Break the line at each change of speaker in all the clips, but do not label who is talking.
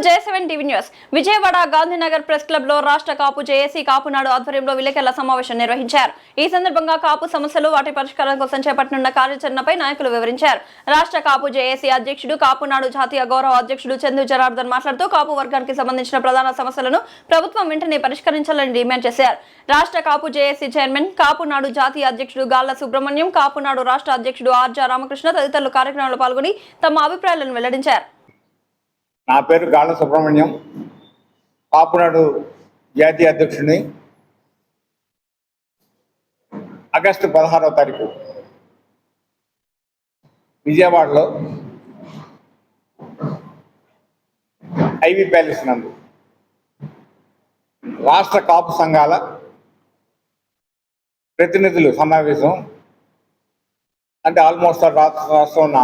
J7 TV news Vijayawada Gandhinagar press club లో రాష్ట్ర కాపు JAC Kapunadu ఆధ్వర్యంలో విలేకరుల సమావేశం నిర్వహించారు. ఈ సందర్భంగా కాపు సమస్యలు వాటి పరిష్కారం కోసం చేపట్టనున్న కార్యాచరణపై నాయకులు వివరించారు. రాష్ట్ర కాపు జేఏసీ అధ్యక్షుడు కాపునాడు జాతీయ గౌరవ అధ్యక్షుడు చందు జనార్దన్ మాట్లాడుతూ కాపు వర్గానికి సంబంధించిన ప్రధాన సమస్యలను ప్రభుత్వం వెంటనే పరిష్కరించాలని డిమాండ్ చేశారు. రాష్ట్ర కాపు జేఏసీ చైర్మన్ కాపునాడు జాతీయ అధ్యక్షుడు గాళ్ల సుబ్రహ్మణ్యం, కాపునాడు రాష్ట్ర అధ్యక్షుడు ఆర్జా రామకృష్ణ తదితరులు కార్యక్రమంలో పాల్గొని తమ అభిప్రాయాలను వెల్లడించారు.
నా పేరు గాళ్ల సుబ్రహ్మణ్యం, కాపునాడు జాతీయ అధ్యక్షుడిని. ఆగస్టు 16వ తారీఖు విజయవాడలో ఐవి ప్యాలెస్ నందు రాష్ట్ర కాపు సంఘాల ప్రతినిధులు సమావేశం, అంటే ఆల్మోస్ట్ రాష్ట్రంలో ఉన్న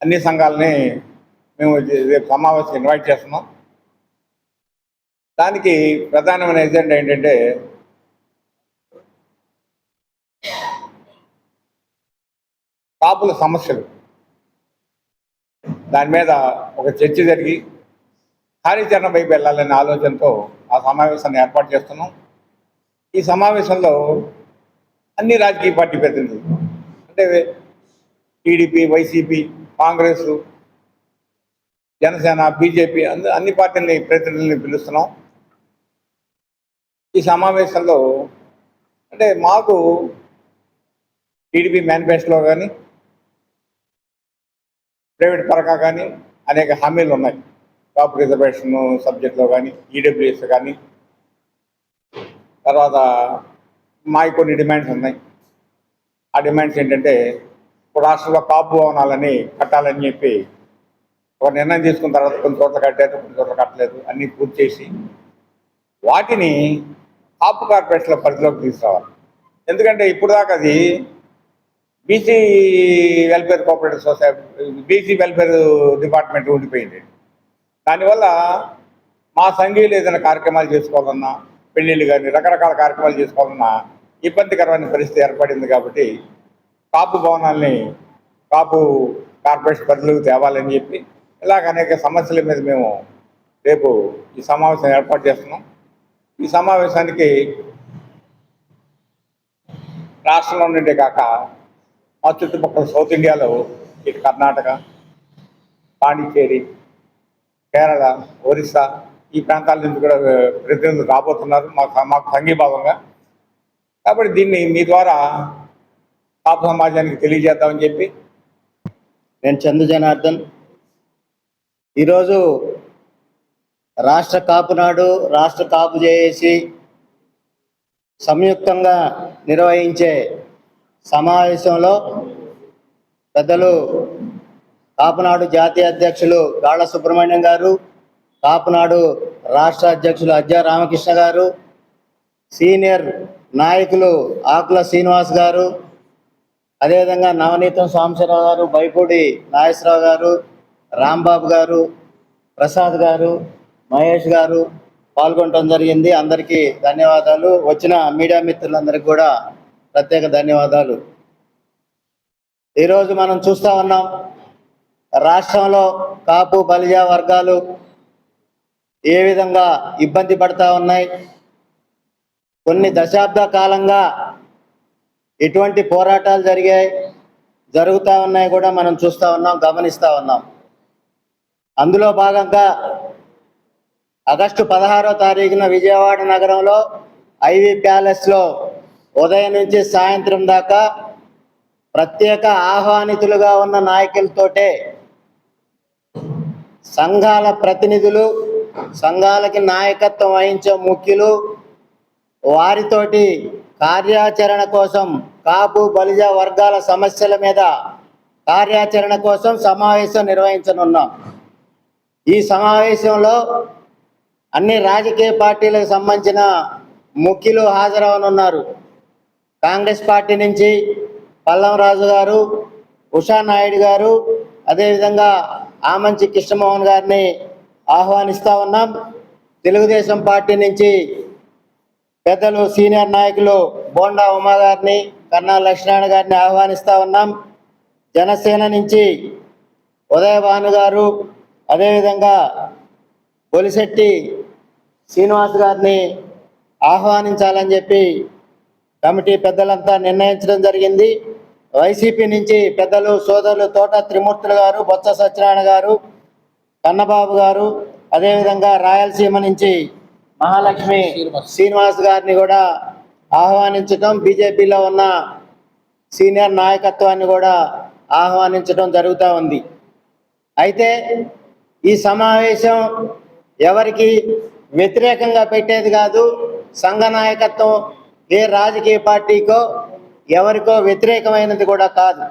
అన్ని సంఘాలని మేము రేపు సమావేశం ఇన్వైట్ చేస్తున్నాం. దానికి ప్రధానమైన ఎజెండా ఏంటంటే కాపుల సమస్యలు, దాని మీద ఒక చర్చ జరిగి కార్యాచరణ వైపు వెళ్ళాలనే ఆలోచనతో ఆ సమావేశాన్ని ఏర్పాటు చేస్తున్నాం. ఈ సమావేశంలో అన్ని రాజకీయ పార్టీ ప్రతినిధులు, అంటే TDP, YCP, Congress, Janasena, BJP అన్ని పార్టీలని ప్రతినిధులని పిలుస్తున్నాం. ఈ సమావేశంలో అంటే మాకు టీడీపీ మేనిఫెస్టోలో కానీ ప్రైవేట్ పరంగా కానీ అనేక హామీలు ఉన్నాయి. కాపు రిజర్వేషన్ సబ్జెక్ట్లో కానీ, ఈడబ్ల్యూఎస్ కానీ, తర్వాత మాకు కొన్ని డిమాండ్స్ ఉన్నాయి. ఆ డిమాండ్స్ ఏంటంటే ఇప్పుడు రాష్ట్రంలో కాపు భవనాలని కట్టాలని చెప్పి ఒక నిర్ణయం తీసుకున్న తర్వాత కొన్ని చోట్ల కట్టలేదు, కొన్ని చోట్ల కట్టలేదు, అన్నీ పూర్తి చేసి వాటిని కాపు కార్పొరేషన్ల పరిధిలోకి తీసుకురావాలి. ఎందుకంటే ఇప్పుడు దాకా అది BC welfare cooperative society, BC welfare department ఉండిపోయింది. దానివల్ల మా సంఘీయులు ఏదైనా కార్యక్రమాలు చేసుకోవాలన్నా, పెళ్ళిళ్ళు కానీ రకరకాల కార్యక్రమాలు చేసుకోవాలన్నా ఇబ్బందికరమైన పరిస్థితి ఏర్పడింది. కాబట్టి కాపు భవనాల్ని కాపు కార్పొరేషన్ పరిధిలోకి తేవాలని చెప్పి ఇలాగ అనేక సమస్యల మీద మేము రేపు ఈ సమావేశం ఏర్పాటు చేస్తున్నాం. ఈ సమావేశానికి రాష్ట్రంలో నుండే కాక మా చుట్టుపక్కల సౌత్ ఇండియాలో ఇటు కర్ణాటక, పాండిచ్చేరి, కేరళ, ఒరిస్సా ఈ ప్రాంతాల నుంచి కూడా ప్రతినిధులు రాబోతున్నారు మాకు సంఘీభావంగా. కాబట్టి దీన్ని మీ ద్వారా కాపు సమాజానికి తెలియజేద్దామని చెప్పి
నేను చందు జనార్దన్ ఈరోజు రాష్ట్ర కాపునాడు, రాష్ట్ర కాపు జేఏసీ సంయుక్తంగా నిర్వహించే సమావేశంలో పెద్దలు కాపునాడు జాతీయ అధ్యక్షులు గాళ్ల సుబ్రహ్మణ్యం గారు, కాపునాడు రాష్ట్ర అధ్యక్షులు అజ్జా రామకృష్ణ గారు, సీనియర్ నాయకులు ఆకుల శ్రీనివాస్ గారు, అదేవిధంగా నవనీతం సాంబశివరావు గారు, బైపూడి నాగేశ్వరరావు గారు, రాంబాబు గారు, ప్రసాద్ గారు, మహేష్ గారు పాల్గొనడం జరిగింది. అందరికీ ధన్యవాదాలు. వచ్చిన మీడియా మిత్రులందరికీ కూడా ప్రత్యేక ధన్యవాదాలు. ఈరోజు మనం చూస్తూ ఉన్నాం, రాష్ట్రంలో కాపు బలిజా వర్గాలు ఏ విధంగా ఇబ్బంది పడతా ఉన్నాయి. కొన్ని దశాబ్ద కాలంగా ఎటువంటి పోరాటాలు జరుగుతూ ఉన్నాయి కూడా మనం చూస్తూ ఉన్నాం, గమనిస్తూ ఉన్నాం. అందులో భాగంగా ఆగస్టు 16వ తారీఖున విజయవాడ నగరంలో ఐవి ప్యాలెస్లో ఉదయం నుంచి సాయంత్రం దాకా ప్రత్యేక ఆహ్వానితులుగా ఉన్న నాయకులతోటే సంఘాల ప్రతినిధులు, సంఘాలకి నాయకత్వం వహించే ముఖ్యులు, వారితోటి కార్యాచరణ కోసం, కాపు బలిజా వర్గాల సమస్యల మీద కార్యాచరణ కోసం సమావేశం నిర్వహించనున్నాం. ఈ సమావేశంలో అన్ని రాజకీయ పార్టీలకు సంబంధించిన ముఖ్యులు హాజరవనున్నారు. కాంగ్రెస్ పార్టీ నుంచి పల్లంరాజు గారు, ఉషానాయుడు గారు, అదేవిధంగా ఆమంచి కృష్ణమోహన్ గారిని ఆహ్వానిస్తూ ఉన్నాం. తెలుగుదేశం పార్టీ నుంచి పెద్దలు సీనియర్ నాయకులు బోండా ఉమా గారిని, కన్నా లక్ష్మీనారాయణ గారిని ఆహ్వానిస్తూ ఉన్నాం. జనసేన నుంచి ఉదయభాను గారు, అదేవిధంగా బొలిశెట్టి శ్రీనివాస్ గారిని ఆహ్వానించాలని చెప్పి కమిటీ పెద్దలంతా నిర్ణయించడం జరిగింది. వైసీపీ నుంచి పెద్దలు సోదరులు తోట త్రిమూర్తులు గారు, బొత్స సత్యనారాయణ గారు, కన్నబాబు గారు, అదేవిధంగా రాయలసీమ నుంచి మహాలక్ష్మి శ్రీనివాస్ గారిని కూడా ఆహ్వానించడం, బీజేపీలో ఉన్న సీనియర్ నాయకత్వాన్ని కూడా ఆహ్వానించడం జరుగుతూ ఉంది. అయితే ఈ సమావేశం ఎవరికి వ్యతిరేకంగా పెట్టేది కాదు. సంఘ నాయకత్వం ఏ రాజకీయ పార్టీకో ఎవరికో వ్యతిరేకమైనది కూడా కాదు.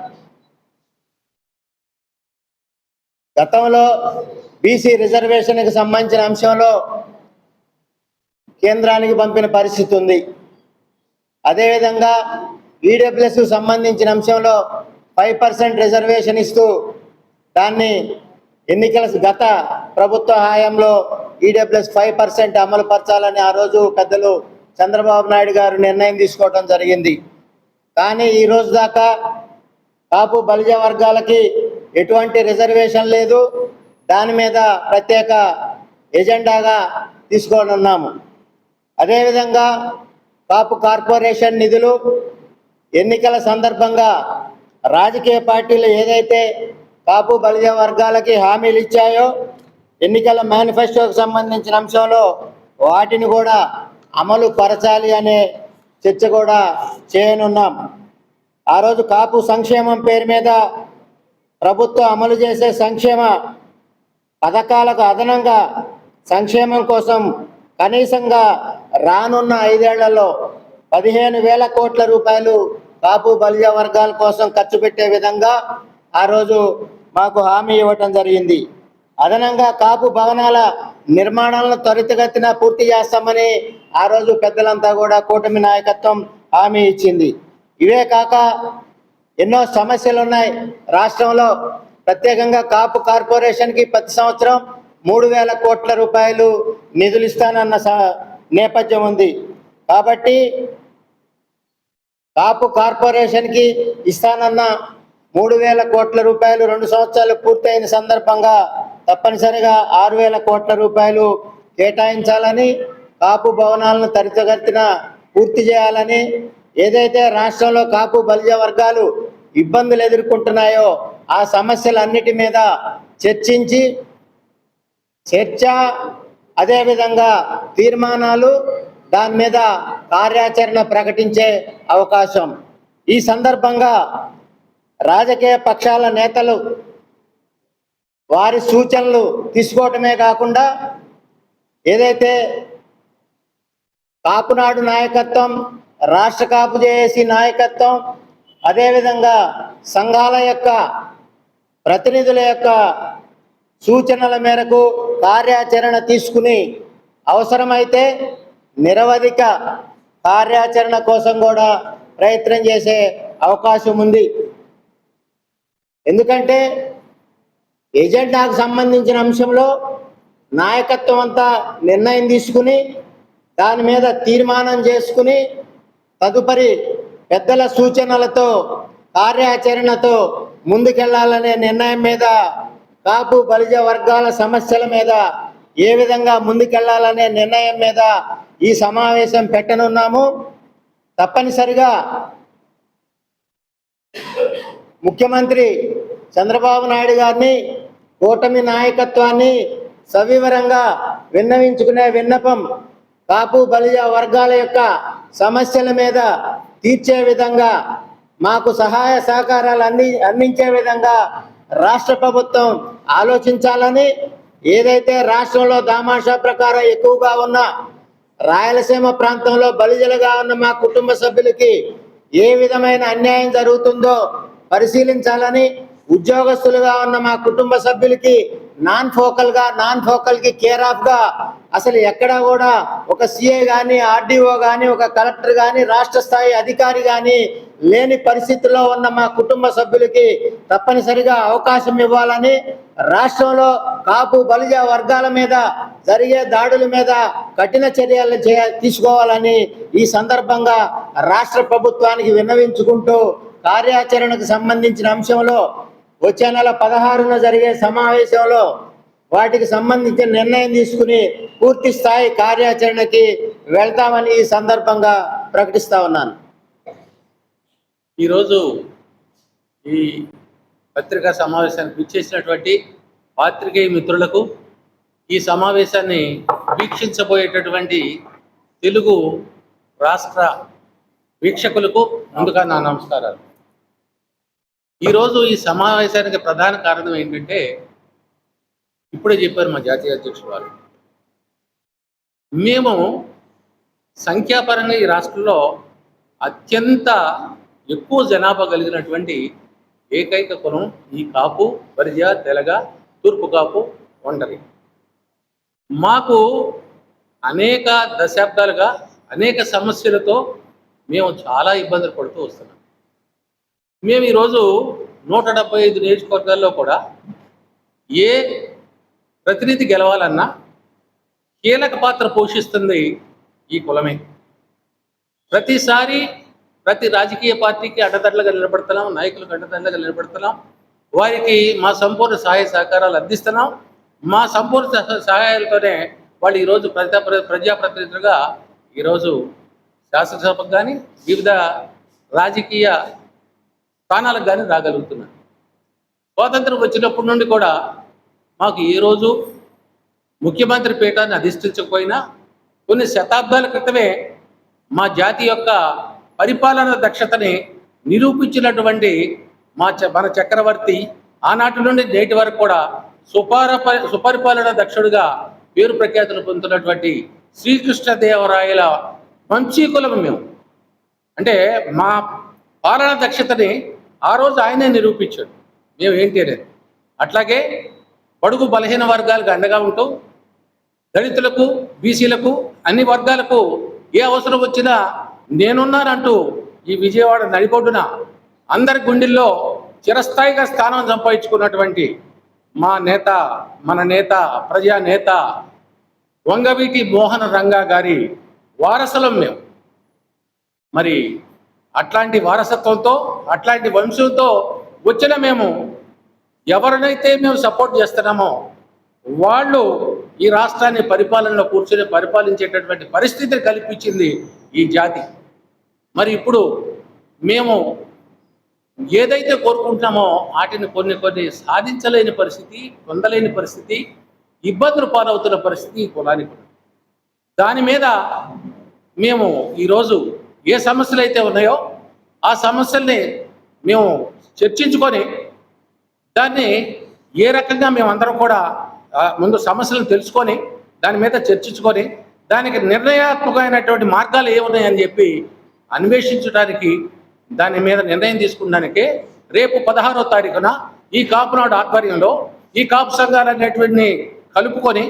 గతంలో బీసీ రిజర్వేషన్కి సంబంధించిన అంశంలో కేంద్రానికి పంపిన పరిస్థితి ఉంది. అదేవిధంగా ఈడబ్ల్యూఎస్ సంబంధించిన అంశంలో 5% రిజర్వేషన్ ఇస్తూ దాన్ని ఎన్నికల గత ప్రభుత్వ హయాంలో ఈడబ్ల్యూఎస్ 5% అమలు పరచాలని ఆ రోజు పెద్దలు చంద్రబాబు నాయుడు గారు నిర్ణయం తీసుకోవడం జరిగింది. కానీ ఈ రోజు దాకా కాపు బలిజ వర్గాలకి ఎటువంటి రిజర్వేషన్ లేదు. దాని మీద ప్రత్యేక ఎజెండాగా తీసుకోనున్నాము. అదేవిధంగా కాపు కార్పొరేషన్ నిధులు ఎన్నికల సందర్భంగా రాజకీయ పార్టీలు ఏదైతే కాపు బలిజ వర్గాలకి హామీలు ఇచ్చాయో ఎన్నికల మేనిఫెస్టోకి సంబంధించిన అంశంలో వాటిని కూడా అమలు పరచాలి అనే చర్చ కూడా చేయనున్నాం. ఆ రోజు కాపు సంక్షేమం పేరు మీద ప్రభుత్వం అమలు చేసే సంక్షేమ పథకాలకు అదనంగా సంక్షేమం కోసం కనీసంగా రానున్న 5 ఏళ్లలో 15,000 కోట్ల రూపాయలు కాపు బలిజ వర్గాల కోసం ఖర్చు పెట్టే విధంగా ఆ రోజు మాకు హామీ ఇవ్వటం జరిగింది. అదనంగా కాపు భవనాల నిర్మాణాలను త్వరితగతిన పూర్తి చేస్తామని ఆ రోజు పెద్దలంతా కూడా కూటమి నాయకత్వం హామీ ఇచ్చింది. ఇవే కాక ఎన్నో సమస్యలు ఉన్నాయి రాష్ట్రంలో. ప్రత్యేకంగా కాపు కార్పొరేషన్కి ప్రతి సంవత్సరం 3,000 కోట్ల రూపాయలు నిధులు ఇస్తానన్న నేపథ్యం ఉంది. కాబట్టి కాపు కార్పొరేషన్కి ఇస్తానన్న 3,000 కోట్ల రూపాయలు 2 సంవత్సరాలు పూర్తయిన సందర్భంగా తప్పనిసరిగా 6,000 కోట్ల రూపాయలు కేటాయించాలని, కాపు భవనాలను త్వరితగతిన పూర్తి చేయాలని, ఏదైతే రాష్ట్రంలో కాపు బలిజ వర్గాలు ఇబ్బందులు ఎదుర్కొంటున్నాయో ఆ సమస్యలన్నిటి మీద చర్చించి అదేవిధంగా తీర్మానాలు దాని మీద కార్యాచరణ ప్రకటించే అవకాశం. ఈ సందర్భంగా రాజకీయ పక్షాల నేతలు వారి సూచనలు తీసుకోవటమే కాకుండా ఏదైతే కాపునాడు నాయకత్వం, రాష్ట్ర కాపు జేఏసీ నాయకత్వం, అదేవిధంగా సంఘాల యొక్క ప్రతినిధుల యొక్క సూచనల మేరకు కార్యాచరణ తీసుకుని అవసరమైతే నిరవధిక కార్యాచరణ కోసం కూడా ప్రయత్నం చేసే అవకాశం ఉంది. ఎందుకంటే ఎజెండాకు సంబంధించిన అంశంలో నాయకత్వం అంతా నిర్ణయం తీసుకుని దాని మీద తీర్మానం చేసుకుని తదుపరి పెద్దల సూచనలతో కార్యాచరణతో ముందుకెళ్లాలనే నిర్ణయం మీద కాపు బలిజ వర్గాల సమస్యల మీద ఏ విధంగా ముందుకెళ్లాలనే నిర్ణయం మీద ఈ సమావేశం పెట్టనున్నాము. తప్పనిసరిగా ముఖ్యమంత్రి చంద్రబాబు నాయుడు గారిని, కూటమి నాయకత్వాన్ని సవివరంగా విన్నవించుకునే విన్నపం కాపు బలిజ వర్గాల యొక్క సమస్యల మీద తీర్చే విధంగా మాకు సహాయ సహకారాలు అందించే విధంగా రాష్ట్ర ప్రభుత్వం ఆలోచించాలని, ఏదైతే రాష్ట్రంలో దామాషా ప్రకారం ఎక్కువగా ఉన్న రాయలసీమ ప్రాంతంలో బలిజలుగా ఉన్న మా కుటుంబ సభ్యులకి ఏ విధమైన అన్యాయం జరుగుతుందో పరిశీలించాలని, ఉద్యోగస్తులుగా ఉన్న మా కుటుంబ సభ్యులకి నాన్ ఫోకల్ కి కేర్ ఆఫ్ గా అసలు ఎక్కడ కూడా ఒక సిఐ కానీ, ఆర్డీఓ కానీ, ఒక కలెక్టర్ కానీ, రాష్ట్ర స్థాయి అధికారి కానీ లేని పరిస్థితుల్లో ఉన్న మా కుటుంబ సభ్యులకి తప్పనిసరిగా అవకాశం ఇవ్వాలని, రాష్ట్రంలో కాపు బలిజ వర్గాల మీద జరిగే దాడుల మీద కఠిన చర్యలు తీసుకోవాలని ఈ సందర్భంగా రాష్ట్ర ప్రభుత్వానికి విన్నవించుకుంటూ కార్యాచరణకు సంబంధించిన అంశంలో వచ్చే నెల 16న జరిగే సమావేశంలో వాటికి సంబంధించిన నిర్ణయం తీసుకుని పూర్తి స్థాయి కార్యాచరణకి వెళ్తామని ఈ సందర్భంగా ప్రకటిస్తా ఉన్నాను.
ఈరోజు ఈ పత్రికా సమావేశానికి విచ్చేసినటువంటి పాత్రికేయ మిత్రులకు, ఈ సమావేశాన్ని వీక్షించబోయేటటువంటి తెలుగు రాష్ట్ర వీక్షకులకు ముందుగా నా నమస్కారాలు. ఈరోజు ఈ సమావేశానికి ప్రధాన కారణం ఏంటంటే, ఇప్పుడే చెప్పారు మా జాతీయ అధ్యక్షుడు వారు, మేము సంఖ్యాపరంగా ఈ రాష్ట్రంలో అత్యంత ఎక్కువ జనాభా కలిగినటువంటి ఏకైక కులం ఈ కాపు, బరిజ, తెలగ, తూర్పు కాపు, ఒంటరి. మాకు అనేక దశాబ్దాలుగా అనేక సమస్యలతో మేము చాలా ఇబ్బందులు పడుతూ వస్తున్నాం. మేము ఈరోజు 175 నియోజకవర్గాల్లో కూడా ఏ ప్రతినిధి గెలవాలన్నా కీలక పాత్ర పోషిస్తుంది ఈ కులమే. ప్రతిసారి ప్రతి రాజకీయ పార్టీకి అడ్డదడ్లుగా నిలబడుతున్నాం, నాయకులకు అడ్డదడ్లుగా నిలబడుతున్నాం, వారికి మా సంపూర్ణ సహాయ సహకారాలు అందిస్తున్నాం. మా సంపూర్ణ సహాయాలతోనే వాళ్ళు ఈరోజు ప్రజాప్రతినిధులుగా ఈరోజు శాసనసభకు కానీ వివిధ రాజకీయ స్థానాలకు కానీ రాగలుగుతున్నారు. స్వాతంత్రం వచ్చినప్పటి నుండి కూడా మాకు ఏ రోజు ముఖ్యమంత్రి పీఠాన్ని అధిష్ఠించకపోయినా కొన్ని శతాబ్దాల క్రితమే మా జాతి యొక్క పరిపాలన దక్షతని నిరూపించినటువంటి మన చక్రవర్తి ఆనాటి నుండి నేటి వరకు కూడా సుపరిపాలన దక్షుడిగా పేరు ప్రఖ్యాతులు పొందుతున్నటువంటి శ్రీకృష్ణదేవరాయల వంశీకులం మేము. అంటే మా పాలన దక్షతని ఆ రోజు ఆయనే నిరూపించాడు, మేము ఏంటి అనేది. అట్లాగే బడుగు బలహీన వర్గాలకు అండగా ఉంటూ దళితులకు, బీసీలకు, అన్ని వర్గాలకు ఏ అవసరం వచ్చినా నేనున్నానంటూ ఈ విజయవాడ నడిబొడ్డున అందరి గుండెల్లో చిరస్థాయిగా స్థానం సంపాదించుకున్నటువంటి మన నేత ప్రజానేత వంగవీటి మోహన రంగా గారి వారసులం మేము. మరి అట్లాంటి వారసత్వంతో, అట్లాంటి వంశంతో వచ్చిన మేము ఎవరినైతే మేము సపోర్ట్ చేస్తున్నామో వాళ్ళు ఈ రాష్ట్రాన్ని పరిపాలనలో కూర్చొని పరిపాలించేటటువంటి పరిస్థితిని కల్పించింది ఈ జాతి. మరి ఇప్పుడు మేము ఏదైతే కోరుకుంటున్నామో వాటిని కొన్ని సాధించలేని పరిస్థితి, పొందలేని పరిస్థితి, ఇబ్బందులు పాలవుతున్న పరిస్థితి ఈ కులానికి. దాని మీద మేము ఈరోజు ఏ సమస్యలు అయితే ఉన్నాయో ఆ సమస్యల్ని మేము చర్చించుకొని దాన్ని ఏ రకంగా మేమందరం కూడా ముందు సమస్యలను తెలుసుకొని దాని మీద చర్చించుకొని దానికి నిర్ణయాత్మకమైనటువంటి మార్గాలు ఏమున్నాయని చెప్పి అన్వేషించడానికి, దాని మీద నిర్ణయం తీసుకున్నానికి రేపు 16వ తారీఖున ఈ కాపునాడు ఆధ్వర్యంలో ఈ కాపు సంఘాలన్నిటిని కలుపుకొని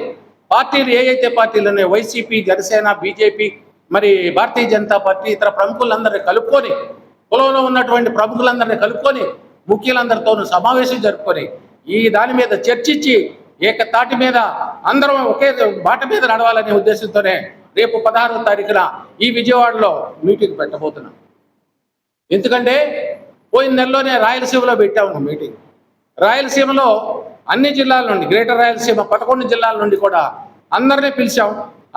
పార్టీలు ఏవైతే పార్టీలు ఉన్నాయో వైసీపీ, జనసేన, బీజేపీ, మరి భారతీయ జనతా పార్టీ, ఇతర ప్రముఖులందరినీ కలుపుకొని, కులంలో ఉన్నటువంటి ప్రముఖులందరినీ కలుపుకొని, ముఖ్యులందరితోనూ సమావేశం జరుపుకొని ఈ దాని మీద చర్చించి ఏకతాటి మీద అందరం ఒకే బాట మీద నడవాలనే ఉద్దేశంతోనే రేపు 16వ తారీఖున ఈ విజయవాడలో మీటింగ్ పెట్టబోతున్నాం. ఎందుకంటే పోయిన నెలలోనే రాయలసీమలో పెట్టాము మీటింగ్. రాయలసీమలో అన్ని జిల్లాల నుండి, గ్రేటర్ రాయలసీమ 11 జిల్లాల నుండి కూడా అందరినీ పిలిచాం.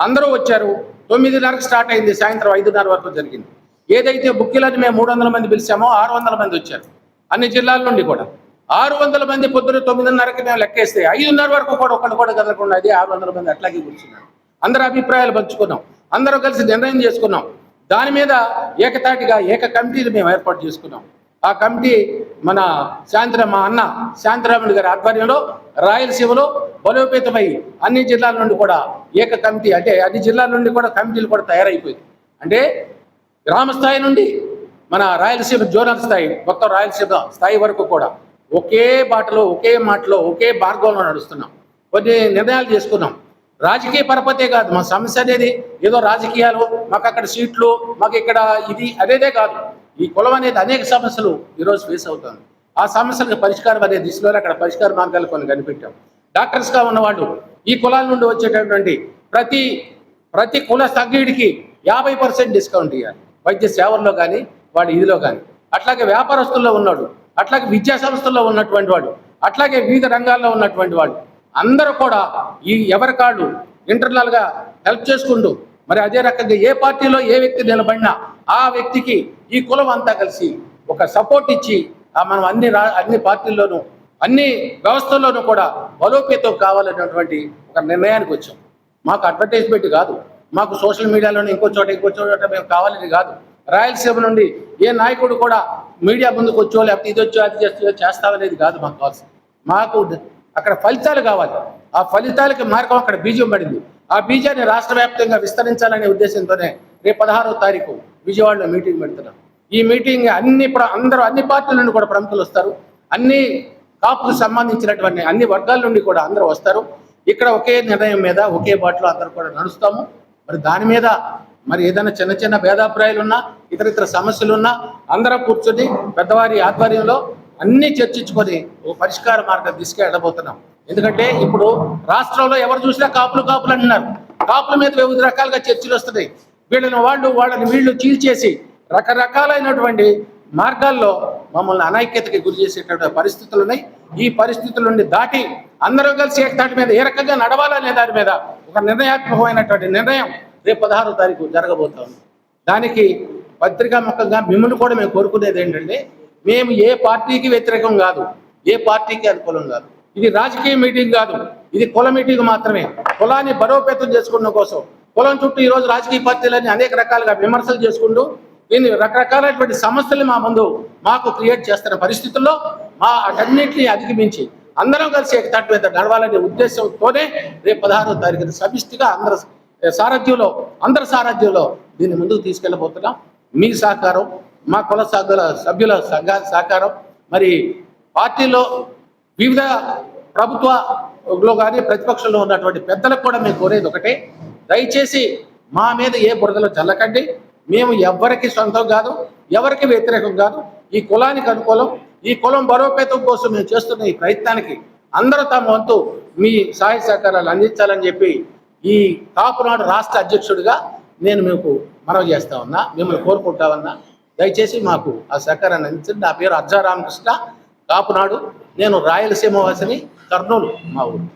అందరూ వచ్చారు. 9:30కి స్టార్ట్ అయింది, సాయంత్రం 5:30 వరకు జరిగింది. ఏదైతే బుక్కిలని మేము 300 మంది పిలిచామో 600 మంది వచ్చారు అన్ని జిల్లాల నుండి కూడా. 600 మంది పొద్దున 9:30కి మేము లెక్కేస్తే 5:30 వరకు కూడా ఒకళ్ళు కూడా కదలకుండా 600 మంది అట్లాగే కూర్చున్నారు. అందరి అభిప్రాయాలు పంచుకున్నాం, అందరూ కలిసి నిర్ణయం చేసుకున్నాం. దాని మీద ఏకతాటిగా కమిటీలు మేము ఏర్పాటు చేసుకున్నాం. ఆ కమిటీ మన మా అన్న శాంతిరాముడు గారి ఆధ్వర్యంలో రాయలసీమలో బలోపేతమై అన్ని జిల్లాల నుండి కూడా కమిటీ, అంటే అన్ని జిల్లాల నుండి కూడా కమిటీలు కూడా తయారైపోయింది. అంటే గ్రామ స్థాయి నుండి మన రాయలసీమ జోనల్ స్థాయి, మొత్తం రాయలసీమ స్థాయి వరకు కూడా ఒకే బాటలో, ఒకే మాటలో, ఒకే మార్గంలో నడుస్తున్నాం. కొన్ని నిర్ణయాలు చేసుకున్నాం. రాజకీయ పరపతే కాదు మా సమస్య అనేది, ఏదో రాజకీయాలు, మాకు అక్కడ సీట్లు, మాకు ఇక్కడ ఇది అనేదే కాదు. ఈ కులం అనేది అనేక సమస్యలు ఈరోజు ఫేస్ అవుతుంది. ఆ సమస్యలకు పరిష్కారం అనే దిశలో అక్కడ పరిష్కార మార్గాలు కొన్ని కనిపెట్టాం. డాక్టర్స్గా ఉన్నవాళ్ళు ఈ కులాల నుండి వచ్చేటటువంటి ప్రతి కుల సభ్యుడికి 50% డిస్కౌంట్ ఇవ్వాలి, వైద్య సేవల్లో కానీ వాడి ఇదిలో కానీ. అట్లాగే వ్యాపారస్తుల్లో ఉన్నాడు, అట్లాగే విద్యా సంస్థల్లో ఉన్నటువంటి వాడు, అట్లాగే వివిధ రంగాల్లో ఉన్నటువంటి వాడు, అందరూ కూడా ఈ ఎవరి కాళ్ళు ఇంటర్నల్గా హెల్ప్ చేసుకుంటూ మరి అదే రకంగా ఏ పార్టీలో ఏ వ్యక్తి నిలబడినా ఆ వ్యక్తికి ఈ కులం అంతా కలిసి ఒక సపోర్ట్ ఇచ్చి మనం అన్ని పార్టీల్లోనూ అన్ని వ్యవస్థల్లోనూ కూడా బలోపేతం కావాలనేటువంటి ఒక నిర్ణయానికి వచ్చాం. మాకు అడ్వర్టైజ్మెంట్ కాదు, మాకు సోషల్ మీడియాలోనే ఇంకో చోట మేము కావాలని కాదు. రాయలసీమ నుండి ఏ నాయకుడు కూడా మీడియా ముందుకు వచ్చో లేకపోతే ఇది వచ్చో అది చేస్తామనేది కాదు మాకు కావాల్సింది. మాకు అక్కడ ఫలితాలు కావాలి. ఆ ఫలితాలకి మార్గం అక్కడ బీజం పడింది. ఆ బీజాన్ని రాష్ట్ర వ్యాప్తంగా విస్తరించాలనే ఉద్దేశంతోనే రేపు 16వ తారీఖు విజయవాడలో మీటింగ్ పెడుతున్నాం. ఈ మీటింగ్ అన్ని పార్టీల నుండి కూడా ప్రముఖులు వస్తారు. అన్ని కాపుకు సంబంధించినటువంటి అన్ని వర్గాల నుండి కూడా అందరూ వస్తారు. ఇక్కడ ఒకే నిర్ణయం మీద ఒకే బాటలో అందరూ కూడా నడుస్తాము. మరి దాని మీద మరి ఏదైనా చిన్న చిన్న భేదాభిప్రాయాలు ఉన్నా ఇతర సమస్యలు ఉన్నా అందరం కూర్చొని పెద్దవారి ఆధ్వర్యంలో అన్ని చర్చించుకొని ఓ పరిష్కార మార్గం తీసుకెళ్ళబోతున్నాం. ఎందుకంటే ఇప్పుడు రాష్ట్రంలో ఎవరు చూసినా కాపులు అంటున్నారు. కాపుల మీద వివిధ రకాలుగా చర్చలు వస్తున్నాయి. వాళ్ళని వీళ్ళు చీల్చేసి రకరకాలైనటువంటి మార్గాల్లో మమ్మల్ని అనైక్యతకి గురి చేసేటటువంటి పరిస్థితులు ఉన్నాయి. ఈ పరిస్థితుల నుండి దాటి అందరూ కలిసి ఏకతాటి మీద ఏ రకంగా నడవాలనే దాని మీద ఒక నిర్ణయాత్మకమైనటువంటి నిర్ణయం రేపు 16వ తారీఖు జరగబోతోంది. దానికి పత్రికాముఖంగా మిమ్మల్ని కూడా మేము కోరుకునేది ఏంటంటే, మేము ఏ పార్టీకి వ్యతిరేకం కాదు, ఏ పార్టీకి అనుకూలం కాదు. ఇది రాజకీయ మీటింగ్ కాదు, ఇది కుల మీటింగ్ మాత్రమే. కులాన్ని బలోపేతం చేసుకున్న కోసం కులం చుట్టూ ఈరోజు రాజకీయ పార్టీలన్నీ అనేక రకాలుగా విమర్శలు చేసుకుంటూ దీన్ని రకరకాలైనటువంటి సమస్యలు మాకు క్రియేట్ చేస్తున్న పరిస్థితుల్లో అటన్నింటినీ అధిగమించి అందరం కలిసి ఏకతాటి మీద నడవాలనే ఉద్దేశంతోనే రేపు 16వ తారీఖున సమిష్టిగా అందరి సారథ్యంలో దీన్ని ముందుకు తీసుకెళ్ళబోతున్నాం. మీ సహకారం, మా కుల సభ్యుల సహకారం, మరి పార్టీలో వివిధ ప్రభుత్వంలో కానీ ప్రతిపక్షంలో ఉన్నటువంటి పెద్దలకు కూడా మేము కోరేది ఒకటే, దయచేసి మా మీద ఏ బురదలో చల్లకండి. మేము ఎవరికి సొంతం కాదు, ఎవరికి వ్యతిరేకం కాదు. ఈ కులానికి అనుకూలం, ఈ కులం బలోపేతం కోసం మేము చేస్తున్న ఈ ప్రయత్నానికి అందరూ తమ వంతు మీ సహాయ సహకారాలు అందించాలని చెప్పి ఈ కాపునాడు రాష్ట్ర అధ్యక్షుడిగా నేను మీకు మనవి చేస్తా ఉన్నా, మిమ్మల్ని కోరుకుంటా ఉన్నా. దయచేసి మాకు ఆ సహకారాన్ని అందించండి. నా పేరు అర్జా రామకృష్ణ, కాపునాడు. నేను రాయలసీమ వాసిని, కర్నూలు మా ఊరు.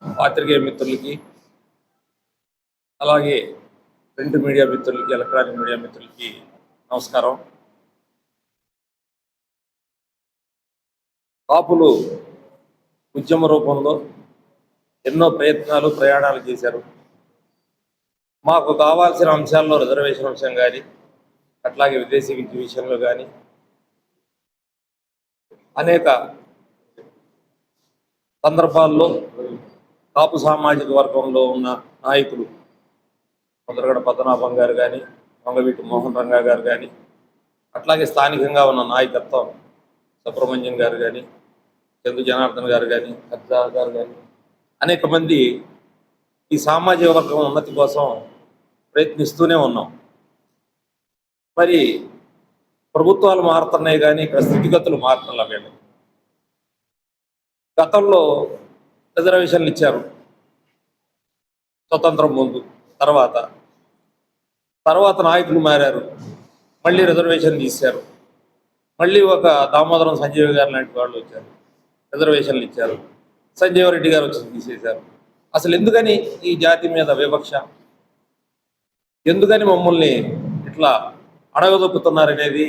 పాత్రికేయ మిత్రులకి, అలాగే ప్రింట్ మీడియా మిత్రులకి, ఎలక్ట్రానిక్ మీడియా మిత్రులకి నమస్కారం. కాపులు ఉద్యమ రూపంలో ఎన్నో ప్రయాణాలు చేశారు. మాకు కావాల్సిన అంశాల్లో రిజర్వేషన్ అంశం కానీ, అట్లాగే విదేశీ విద్య విషయంలో కానీ అనేక సందర్భాల్లో కాపు సామాజిక వర్గంలో ఉన్న నాయకులు ముద్రగడ పద్మనాభం గారు కానీ, వంగవీటి మోహన్ రంగా గారు కానీ, అట్లాగే స్థానికంగా ఉన్న నాయకత్వం సుబ్రహ్మణ్యం గారు కానీ, చందు జనార్దన్ గారు కానీ, హర్జా గారు కానీ అనేక మంది ఈ సామాజిక వర్గం ఉన్నతి కోసం ప్రయత్నిస్తూనే ఉన్నాం. మరి ప్రభుత్వాలు మారుతున్నాయి కానీ ఇక్కడ స్థితిగతులు మారుతున్నా వీళ్ళు. గతంలో రిజర్వేషన్లు ఇచ్చారు స్వతంత్రం ముందు, తర్వాత నాయకులు మారారు, మళ్ళీ రిజర్వేషన్ తీశారు. మళ్ళీ ఒక దామోదరం సంజీవ్ గారు లాంటి వాళ్ళు వచ్చారు, రిజర్వేషన్లు ఇచ్చారు. సంజీవ రెడ్డి గారు వచ్చి తీసేశారు. అసలు ఎందుకని ఈ జాతి మీద వివక్ష, ఎందుకని మమ్మల్ని ఇట్లా అడగదొక్కుతున్నారనేది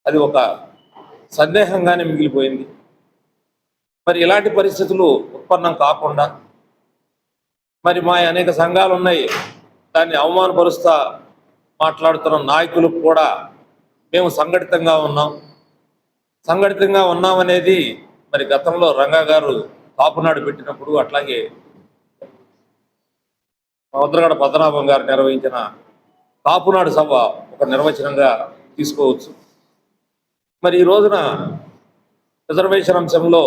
అది ఒక సందేహంగానే మిగిలిపోయింది. మరి ఇలాంటి పరిస్థితులు ఉత్పన్నం కాకుండా మరి మా అనేక సంఘాలు ఉన్నాయి, దాన్ని అవమానపరుస్తా మాట్లాడుతున్న నాయకులకు కూడా మేము సంఘటితంగా ఉన్నామనేది మరి గతంలో రంగా గారు కాపునాడు పెట్టినప్పుడు, అట్లాగే ముద్రగడ పద్మనాభం గారు నిర్వహించిన కాపునాడు సభ ఒక నిర్వచనంగా తీసుకోవచ్చు. మరి ఈ రోజున రిజర్వేషన్ అంశంలో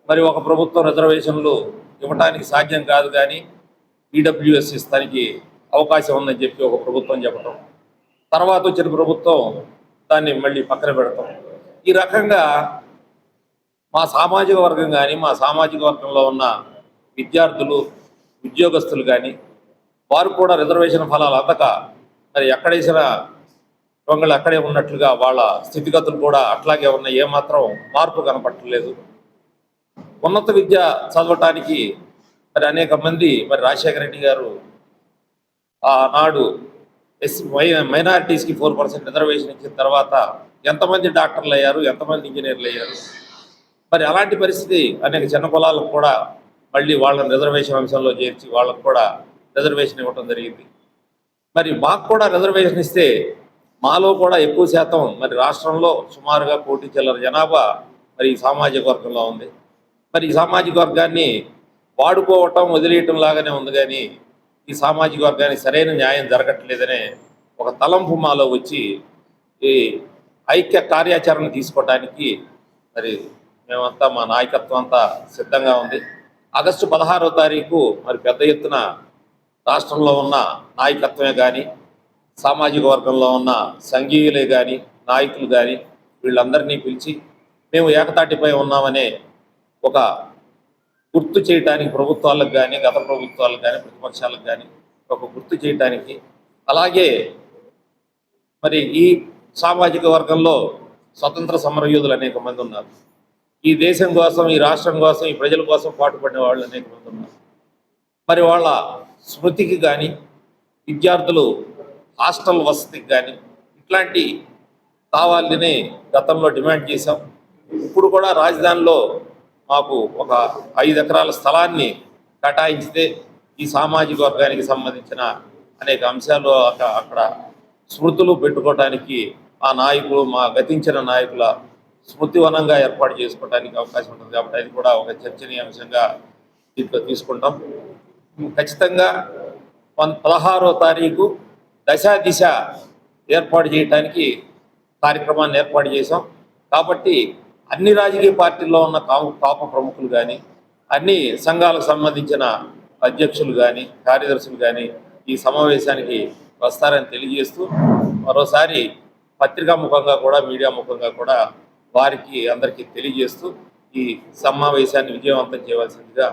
మరి ఒక ప్రభుత్వం రిజర్వేషన్లు ఇవ్వటానికి సాధ్యం కాదు కానీ ఈడబ్ల్యూఎస్ ఇస్తానికి అవకాశం ఉందని చెప్పి ఒక ప్రభుత్వం చెప్పడం, తర్వాత వచ్చిన ప్రభుత్వం దాన్ని మళ్ళీ పక్కన పెడతాం. ఈ రకంగా మా సామాజిక వర్గం కానీ, మా సామాజిక వర్గంలో ఉన్న విద్యార్థులు, ఉద్యోగస్తులు కానీ వారు కూడా రిజర్వేషన్ ఫలాలు అందక మరి ఎక్కడేసిన దొంగలు అక్కడే ఉన్నట్లుగా వాళ్ళ స్థితిగతులు కూడా అట్లాగే ఉన్నాయి, ఏమాత్రం మార్పు కనపట్టలేదు. ఉన్నత విద్య చదవటానికి మరి అనేక మంది మరి రాజశేఖర రెడ్డి గారు ఆనాడు మైనారిటీస్కి 4% రిజర్వేషన్ ఇచ్చిన తర్వాత ఎంతమంది డాక్టర్లు అయ్యారు, ఎంతమంది ఇంజనీర్లు అయ్యారు. మరి అలాంటి పరిస్థితి అనేక చిన్న కులాలకు కూడా మళ్ళీ వాళ్ళని రిజర్వేషన్ అంశంలో చేర్చి వాళ్ళకు కూడా రిజర్వేషన్ ఇవ్వటం జరిగింది. మరి మాకు కూడా రిజర్వేషన్ ఇస్తే మాలో కూడా ఎక్కువ శాతం మరి రాష్ట్రంలో సుమారుగా 1 కోటి చిల్లర జనాభా మరి ఈ సామాజిక వర్గంలో ఉంది. మరి ఈ సామాజిక వర్గాన్ని వాడుకోవటం వదిలేయటం లాగానే ఉంది, కానీ ఈ సామాజిక వర్గానికి సరైన న్యాయం జరగట్లేదనే ఒక తలంపు మాలో వచ్చి ఈ ఐక్య కార్యాచరణ తీసుకోవటానికి మరి మేమంతా మా నాయకత్వం అంతా సిద్ధంగా ఉంది. ఆగస్టు 16వ తారీఖు మరి పెద్ద ఎత్తున రాష్ట్రంలో ఉన్న నాయకత్వమే కానీ, సామాజిక వర్గంలో ఉన్న సంఘీయులే కానీ, నాయకులు కానీ వీళ్ళందరినీ పిలిచి మేము ఏకతాటిపై ఉన్నామనే ఒక గుర్తు చేయటానికి ప్రభుత్వాలకు కానీ, గత ప్రభుత్వాలకు కానీ, ప్రతిపక్షాలకు కానీ ఒక గుర్తు చేయటానికి, అలాగే మరి ఈ సామాజిక వర్గంలో స్వతంత్ర సమరయోధులు అనేక మంది ఉన్నారు. ఈ దేశం కోసం, ఈ రాష్ట్రం కోసం, ఈ ప్రజల కోసం పాటుపడిన వాళ్ళు అనేక మంది ఉన్నారు. మరి వాళ్ళ స్మృతికి కానీ, విద్యార్థులు హాస్టల్ వసతికి కానీ ఇట్లాంటి కావాలని గతంలో డిమాండ్ చేశాం. ఇప్పుడు కూడా రాజధానిలో మాకు ఒక 5 ఎకరాల స్థలాన్ని కేటాయించితే ఈ సామాజిక వర్గానికి సంబంధించిన అనేక అంశాలు అక్కడ స్మృతులు పెట్టుకోవటానికి ఆ నాయకులు, మా గతించిన నాయకుల స్మృతివనంగా ఏర్పాటు చేసుకోవడానికి అవకాశం ఉంటుంది. కాబట్టి అది కూడా ఒక చర్చనీయాంశంగా దీంట్లో తీసుకుంటాం. ఖచ్చితంగా 16వ తారీఖు దిశ ఏర్పాటు చేయడానికి కార్యక్రమాన్ని ఏర్పాటు చేశాం. కాబట్టి అన్ని రాజకీయ పార్టీల్లో ఉన్న కాపు ప్రముఖులు కానీ, అన్ని సంఘాలకు సంబంధించిన అధ్యక్షులు కానీ, కార్యదర్శులు కానీ ఈ సమావేశానికి వస్తారని తెలియజేస్తూ, మరోసారి పత్రికా ముఖంగా కూడా, మీడియా ముఖంగా కూడా వారికి అందరికీ తెలియజేస్తూ ఈ సమావేశాన్ని విజయవంతం చేయవలసిందిగా